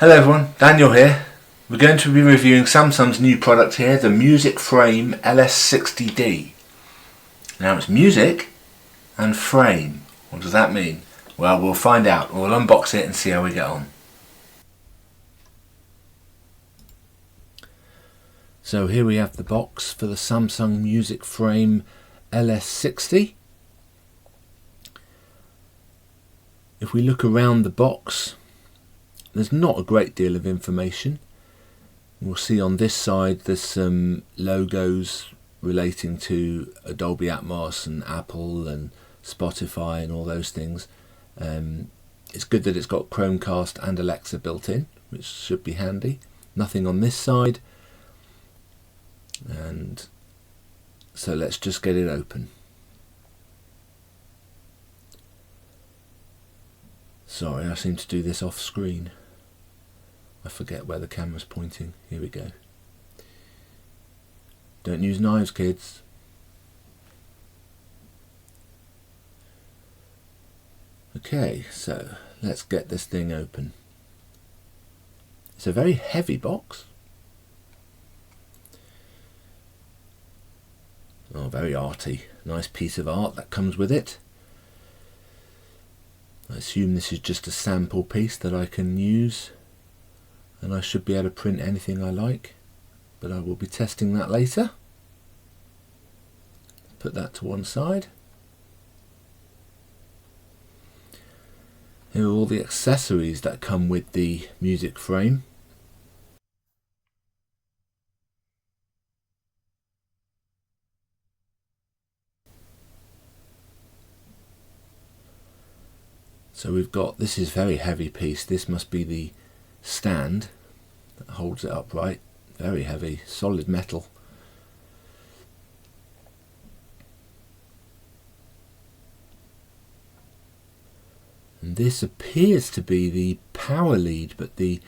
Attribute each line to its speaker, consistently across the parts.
Speaker 1: Hello everyone, Daniel here. We're going to be reviewing Samsung's new product here, the Music Frame LS60D. Now it's music and frame. What does that mean? Well, we'll find out. We'll unbox it and see how we get on. So here we have the box for the Samsung Music Frame LS60. If we look around the box, there's not a great deal of information. We'll see on this side there's some logos relating to Dolby Atmos and Apple and Spotify and all those things. It's good that it's got Chromecast and Alexa built in, which should be handy. Nothing on this side. And so let's just get it open. Sorry, I seem to do this off screen. I forget where the camera's pointing. Here we go. Don't use knives, kids. Okay, so let's get this thing open. It's a very heavy box. Oh, very arty. Nice piece of art that comes with it. I assume this is just a sample piece that I can use, and I should be able to print anything I like, but I will be testing that later. Put that to one side. Here are all the accessories that come with the music frame. So we've got, this is a very heavy piece. This must be the stand that holds it upright. Very heavy, solid metal. And this appears to be the power lead, but the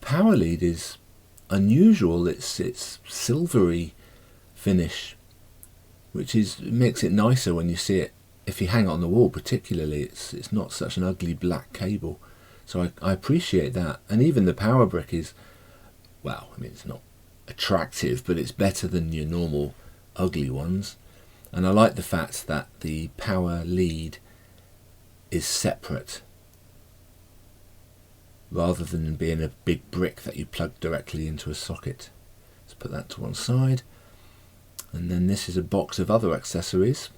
Speaker 1: power lead is unusual. It's silvery finish, which makes it nicer when you see it. If you hang it on the wall particularly, it's not such an ugly black cable. So I appreciate that. And even the power brick is, well, I mean, it's not attractive, but it's better than your normal ugly ones. And I like the fact that the power lead is separate, rather than being a big brick that you plug directly into a socket. Let's put that to one side. And then this is a box of other accessories.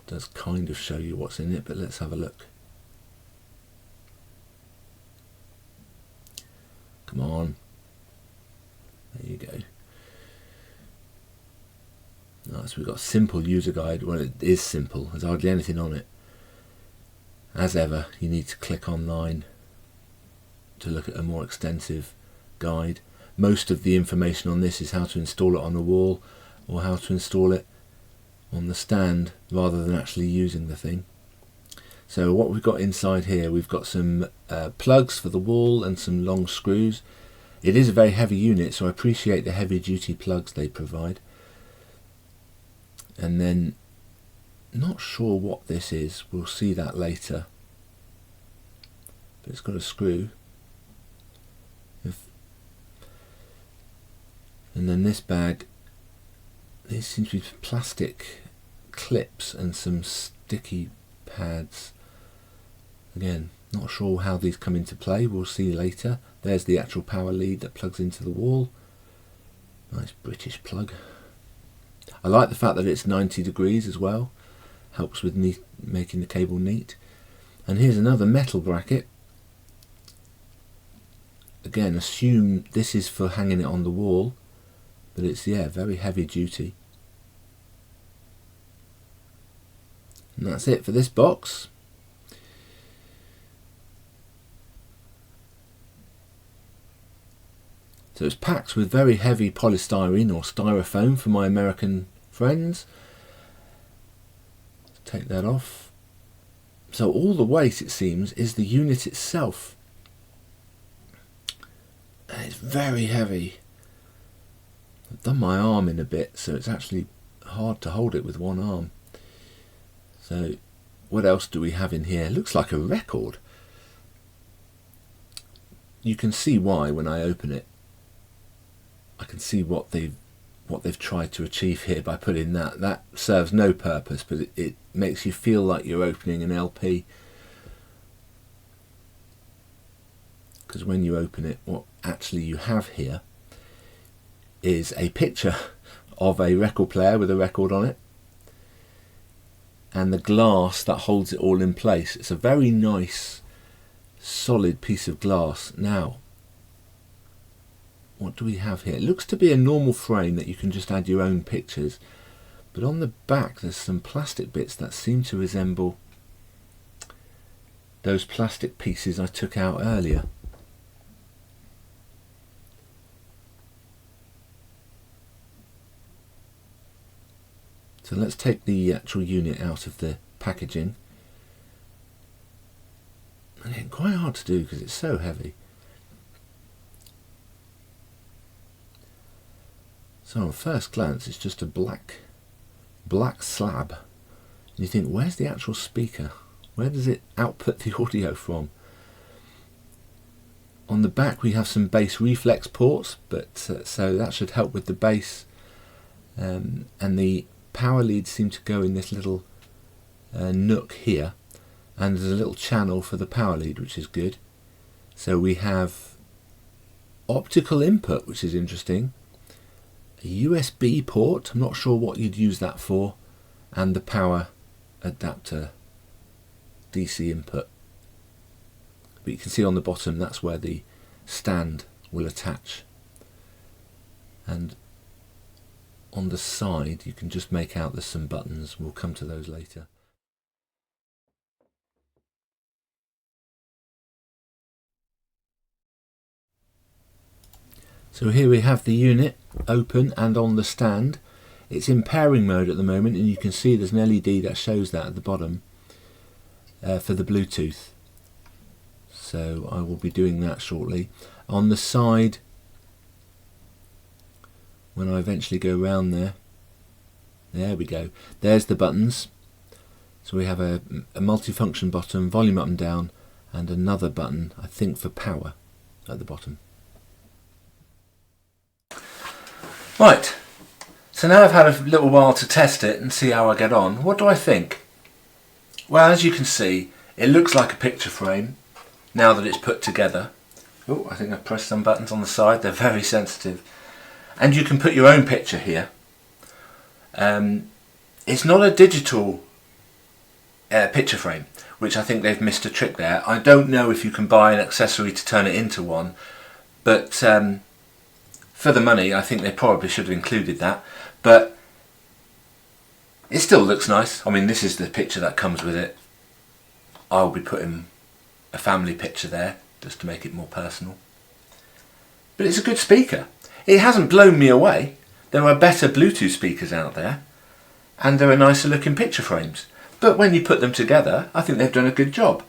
Speaker 1: Does kind of show you what's in it, but let's have a look. Come on. There you go. Nice, we've got a simple user guide. Well, it is simple. There's hardly anything on it. As ever, you need to click online to look at a more extensive guide. Most of the information on this is how to install it on the wall or how to install it on the stand rather than actually using the thing. So what we've got inside here, we've got some plugs for the wall and some long screws. It is a very heavy unit, so I appreciate the heavy duty plugs they provide. And then, not sure what this is, we'll see that later, but it's got a screw. And then this bag, these seem to be plastic clips and some sticky pads. Again, not sure how these come into play, we'll see later. There's the actual power lead that plugs into the wall. Nice British plug. I like the fact that it's 90 degrees as well. Helps with making the cable neat. And here's another metal bracket. Again, assume this is for hanging it on the wall, but it's, yeah, very heavy duty. And that's it for this box. So it's packed with very heavy polystyrene or styrofoam for my American friends. Take that off. So all the weight, it seems, is the unit itself. And it's very heavy. I've done my arm in a bit, so it's actually hard to hold it with one arm. So what else do we have in here? It looks like a record. You can see why when I open it. I can see what they've tried to achieve here by putting that. That serves no purpose, but it makes you feel like you're opening an LP. Because when you open it, what actually you have here is a picture of a record player with a record on it, and the glass that holds it all in place. It's a very nice, solid piece of glass. Now, what do we have here? It looks to be a normal frame that you can just add your own pictures, but on the back there's some plastic bits that seem to resemble those plastic pieces I took out earlier. So let's take the actual unit out of the packaging. And it's quite hard to do because it's so heavy. So on first glance it's just a black slab. And you think, where's the actual speaker? Where does it output the audio from? On the back we have some bass reflex ports, but so that should help with the bass. And the power leads seem to go in this little nook here, and there's a little channel for the power lead, which is good. So we have optical input, which is interesting, a USB port, I'm not sure what you'd use that for, and the power adapter DC input. But you can see on the bottom that's where the stand will attach, and on the side you can just make out there's some buttons. We'll come to those later. So here we have the unit open and on the stand. It's in pairing mode at the moment, and you can see there's an LED that shows that at the bottom for the Bluetooth. So I will be doing that shortly. On the side, when I eventually go round there we go. There's the buttons. So we have a multifunction button, volume up and down, and another button, I think, for power at the bottom. Right, so now I've had a little while to test it and see how I get on. What do I think? Well, as you can see, it looks like a picture frame now that it's put together. Oh, I think I've pressed some buttons on the side, they're very sensitive. And you can put your own picture here. It's not a digital picture frame, which I think they've missed a trick there. I don't know if you can buy an accessory to turn it into one, but for the money I think they probably should have included that. But it still looks nice. I mean, this is the picture that comes with it. I'll be putting a family picture there just to make it more personal. But it's a good speaker. It hasn't blown me away. There are better Bluetooth speakers out there, and there are nicer looking picture frames. But when you put them together, I think they've done a good job.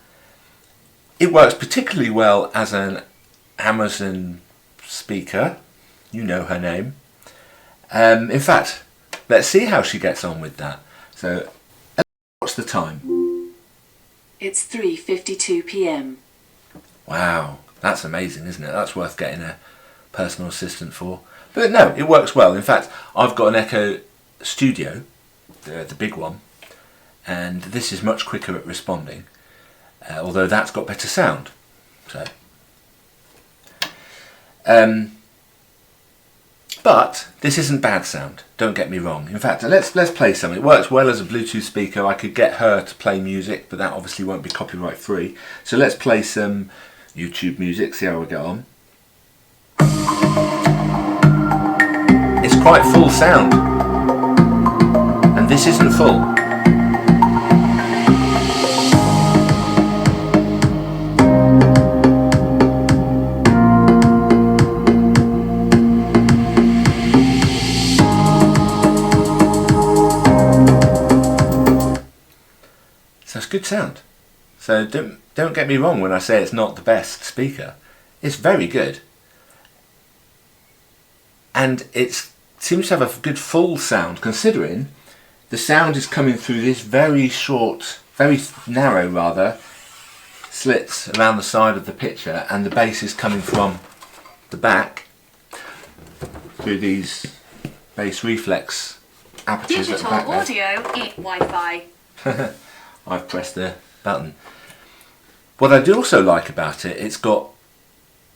Speaker 1: It works particularly well as an Amazon speaker. You know her name. In fact, let's see how she gets on with that. So, what's the time?
Speaker 2: It's 3:52 p.m.
Speaker 1: Wow, that's amazing, isn't it? That's worth getting a personal assistant for. But no, it works well. In fact, I've got an Echo Studio, the big one, and this is much quicker at responding, although that's got better sound. So, but this isn't bad sound, don't get me wrong. In fact, let's play some. It works well as a Bluetooth speaker. I could get her to play music, but that obviously won't be copyright free. So let's play some YouTube music, see how we get on. It's quite full sound, and this isn't full. So it's good sound. So don't get me wrong when I say it's not the best speaker. It's very good. And it seems to have a good full sound, considering the sound is coming through this very short very narrow rather, slits around the side of the picture, and the bass is coming from the back through these bass reflex apertures at the
Speaker 2: Digital
Speaker 1: back there.
Speaker 2: audio Wi-Fi.
Speaker 1: I've pressed the button. What I do also like about it, it's got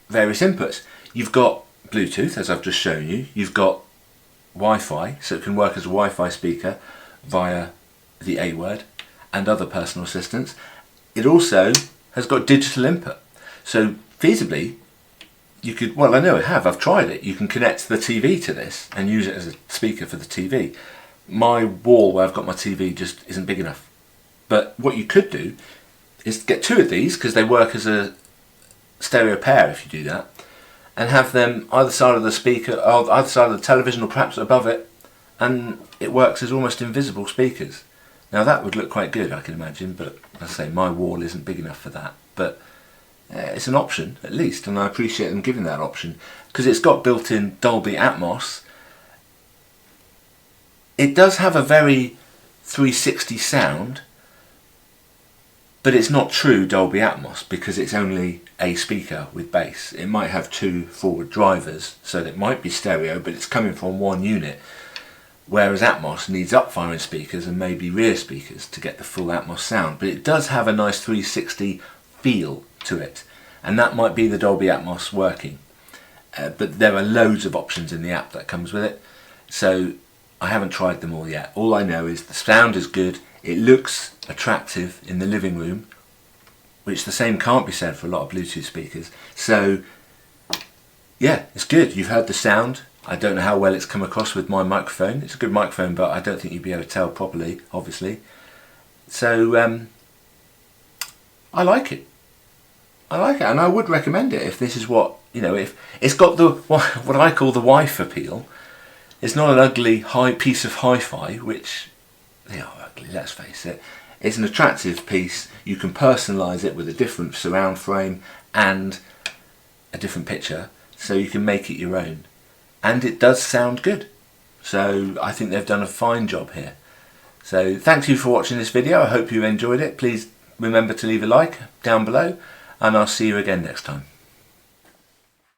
Speaker 1: various inputs. You've got Bluetooth, as I've just shown you. You've got Wi-Fi, so it can work as a Wi-Fi speaker via the A word and other personal assistants. It also has got digital input. So feasibly, you could, well, I know I have, I've tried it. You can connect the TV to this and use it as a speaker for the TV. My wall where I've got my TV just isn't big enough. But what you could do is get two of these, because they work as a stereo pair if you do that, and have them either side of the speaker, or either side of the television, or perhaps above it, and it works as almost invisible speakers. Now that would look quite good, I can imagine, but as I say, my wall isn't big enough for that. But it's an option, at least, and I appreciate them giving that option, because it's got built-in Dolby Atmos. It does have a very 360 sound, but it's not true Dolby Atmos, because it's only a speaker with bass. It might have two forward drivers, so that it might be stereo, but it's coming from one unit, whereas Atmos needs up-firing speakers and maybe rear speakers to get the full Atmos sound. But it does have a nice 360 feel to it, and that might be the Dolby Atmos working. But there are loads of options in the app that comes with it, so I haven't tried them all yet. All I know is the sound is good, it looks attractive in the living room, which the same can't be said for a lot of Bluetooth speakers. So yeah, it's good. You've heard the sound. I don't know how well it's come across with my microphone. It's a good microphone, but I don't think you'd be able to tell properly, obviously. So I like it. I like it, and I would recommend it if this is what, you know, if it's got the what I call the wife appeal. It's not an ugly piece of hi-fi, which they are ugly, let's face it. It's an attractive piece. You can personalise it with a different surround frame and a different picture, so you can make it your own. And it does sound good. So I think they've done a fine job here. So thank you for watching this video. I hope you enjoyed it. Please remember to leave a like down below, and I'll see you again next time.